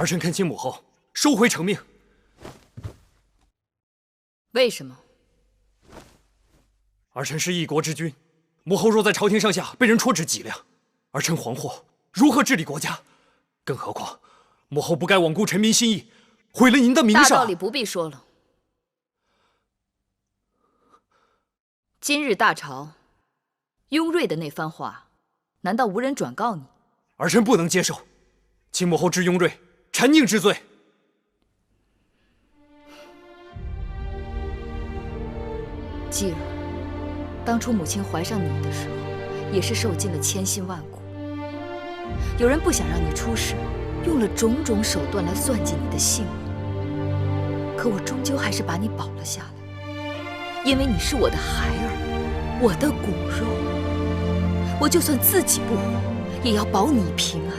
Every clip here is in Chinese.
儿臣恳请母后收回成命。为什么？儿臣是一国之君，母后若在朝廷上下被人戳指脊梁，儿臣惶惑如何治理国家？更何况，母后不该罔顾臣民心意，毁了您的名声。大道理不必说了。今日大朝，雍瑞的那番话，难道无人转告你？儿臣不能接受，请母后治雍瑞谗佞之罪。继儿，当初母亲怀上你的时候，也是受尽了千辛万苦。有人不想让你出事，用了种种手段来算计你的性命。可我终究还是把你保了下来，因为你是我的孩儿，我的骨肉。我就算自己不活，也要保你平安。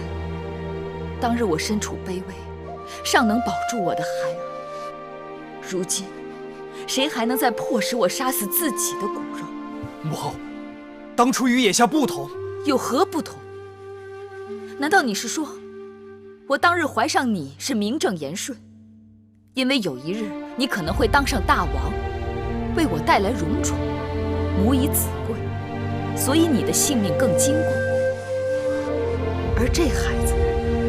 当日我身处卑微，尚能保住我的孩儿。如今，谁还能再迫使我杀死自己的骨肉？母后，当初与眼下不同，有何不同？难道你是说，我当日怀上你是名正言顺，因为有一日你可能会当上大王，为我带来荣宠，母以子贵，所以你的性命更金贵。而这孩子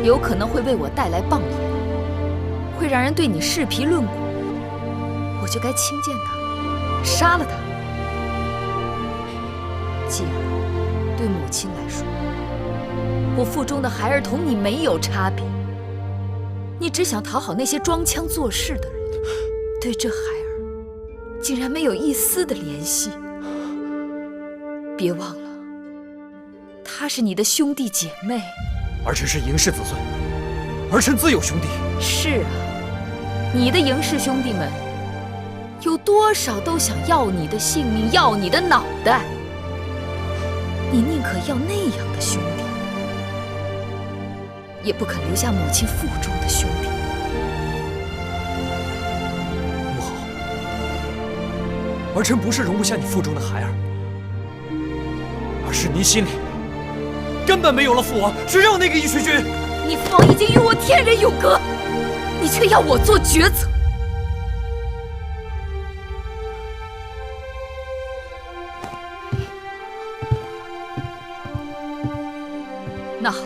有可能会为我带来谤言，会让人对你视皮论骨，我就该轻贱他，杀了他。继儿，对母亲来说，我腹中的孩儿同你没有差别。你只想讨好那些装腔作势的人，对这孩儿竟然没有一丝的怜惜。别忘了，他是你的兄弟姐妹。儿臣是嬴氏子孙，儿臣自有兄弟。是啊，你的嬴氏兄弟们有多少都想要你的性命，要你的脑袋。你宁可要那样的兄弟，也不肯留下母亲腹中的兄弟。母后，儿臣不是容不下你腹中的孩儿，而是您心里根本没有了父王，只有那个义渠君。你父王已经与我天人永隔，你却要我做抉择。那好，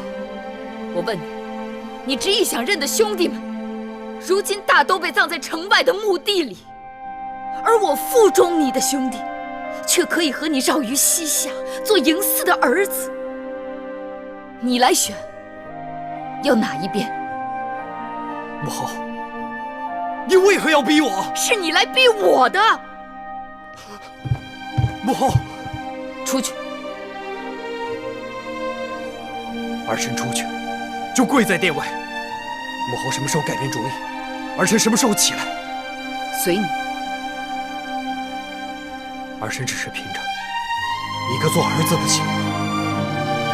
我问你，你执意想认的兄弟们，如今大都被葬在城外的墓地里，而我腹中你的兄弟，却可以和你绕于膝下，做嬴驷的儿子。你来选，要哪一边？母后，你为何要逼我？是你来逼我的。母后，出去。儿臣出去，就跪在殿外。母后什么时候改变主意，儿臣什么时候起来。随你。儿臣只是凭着一个做儿子的心，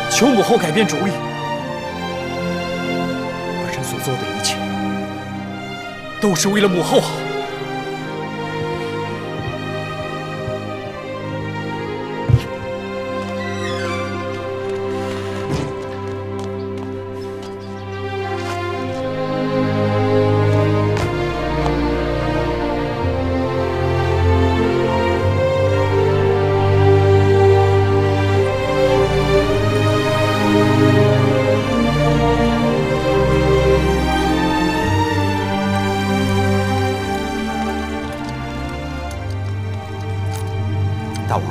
求母后改变主意。儿臣所做的一切，都是为了母后好。大王，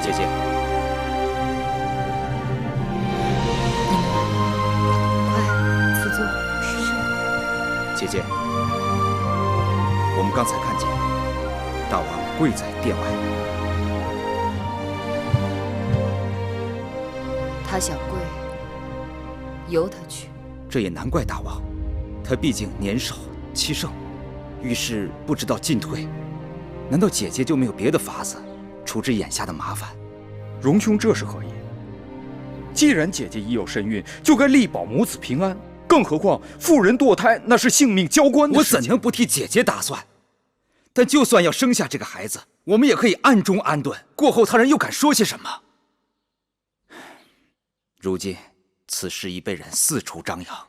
姐姐，快赐座。姐姐，我们刚才看见大王跪在殿外。他想跪，由他去。这也难怪大王，他毕竟年少气盛，遇事不知道进退。难道姐姐就没有别的法子处置眼下的麻烦？荣兄这是何意？既然姐姐已有身孕，就该力保母子平安。更何况妇人堕胎那是性命交关的事情。我怎能不替姐姐打算？但就算要生下这个孩子，我们也可以暗中安顿，过后他人又敢说些什么？如今此事已被人四处张扬，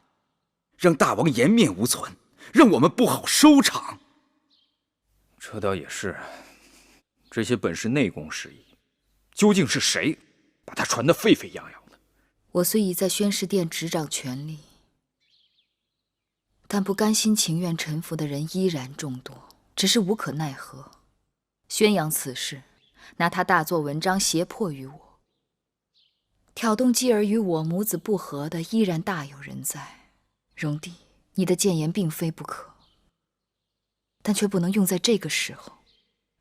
让大王颜面无存，让我们不好收场。这倒也是，这些本是内宫事宜，究竟是谁把他传得沸沸扬扬的？我虽已在宣示殿执掌权力，但不甘心情愿臣服的人依然众多，只是无可奈何。宣扬此事，拿他大做文章胁迫于我，挑动继儿与我母子不和的依然大有人在。荣帝，你的谏言并非不可，但却不能用在这个时候，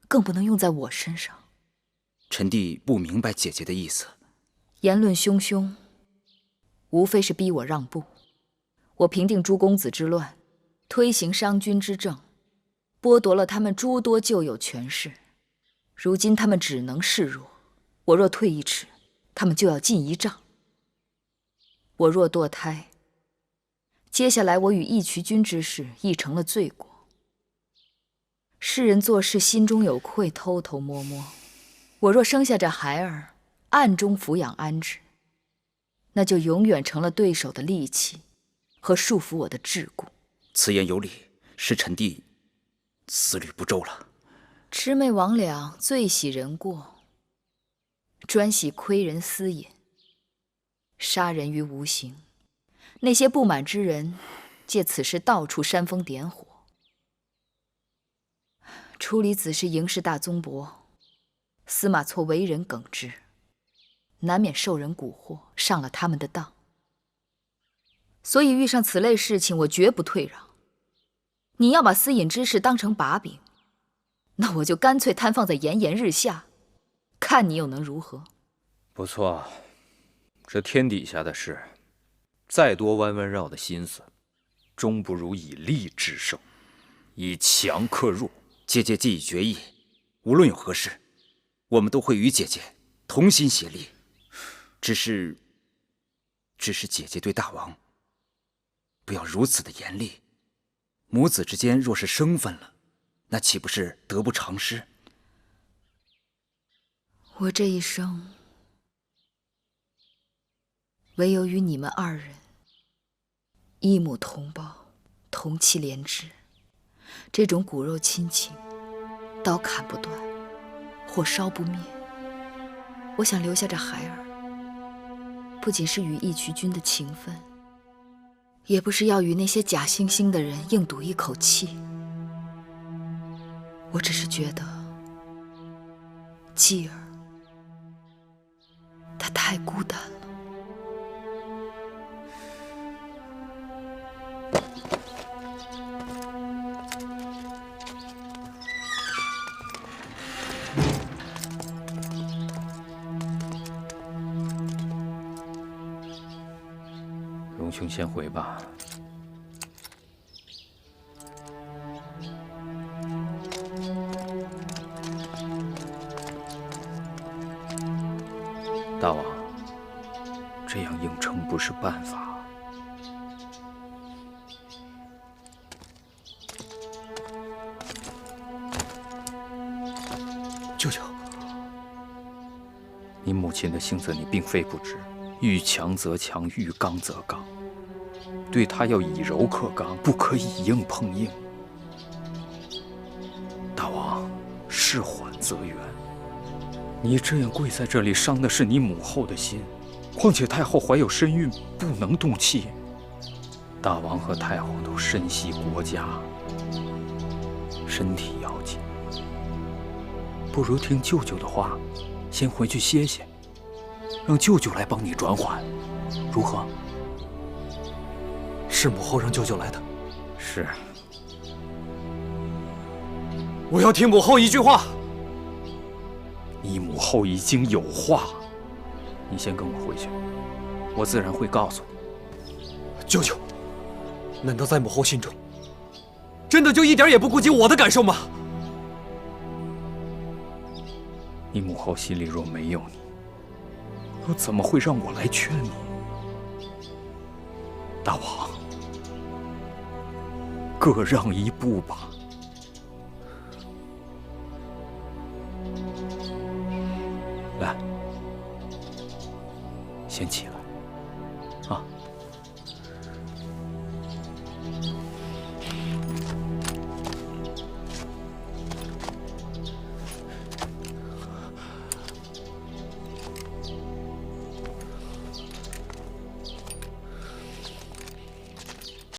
更不能用在我身上。臣弟不明白姐姐的意思。言论汹汹，无非是逼我让步。我平定诸公子之乱，推行商君之政，剥夺了他们诸多旧有权势。如今他们只能示弱，我若退一尺，他们就要进一丈。我若堕胎，接下来我与义渠君之事亦成了罪过。世人做事心中有愧，偷偷摸摸。我若生下这孩儿，暗中抚养安置，那就永远成了对手的利器和束缚我的桎梏。此言有理，是臣弟思虑不周了。魑魅魍魉最喜人过，专喜窥人私隐，杀人于无形。那些不满之人，借此事到处煽风点火。处理子氏嬴氏大宗伯，司马错为人耿直，难免受人蛊惑，上了他们的当。所以遇上此类事情，我绝不退让。你要把私隐之事当成把柄，那我就干脆摊放在炎炎日下，看你又能如何？不错，这天底下的事，再多弯弯绕的心思，终不如以力制胜，以强克弱。姐姐既已决意，无论有何事，我们都会与姐姐同心协力。只是姐姐对大王不要如此的严厉。母子之间若是生分了，那岂不是得不偿失？我这一生，唯有与你们二人一母同胞，同气连枝，这种骨肉亲情，刀砍不断，火烧不灭。我想留下这孩儿，不仅是与义渠君的情分，也不是要与那些假惺惺的人硬赌一口气。我只是觉得继儿她太孤单了。荣兄先回吧。大王，这样硬撑不是办法。舅舅，你母亲的性子你并非不知，遇强则强，遇刚则刚，对她要以柔克刚，不可以硬碰硬。大王，事缓则圆。你这样跪在这里，伤的是你母后的心。况且太后怀有身孕，不能动气。大王和太后都深系国家，身体要紧，不如听舅舅的话，先回去歇歇，让舅舅来帮你转缓，如何？是母后让舅舅来的。是。我要听母后一句话。你母后已经有话，你先跟我回去，我自然会告诉你。舅舅，难道在母后心中，真的就一点也不顾及我的感受吗？你母后心里若没有你，又怎么会让我来劝你？大王，各让一步吧。来，先起来，啊。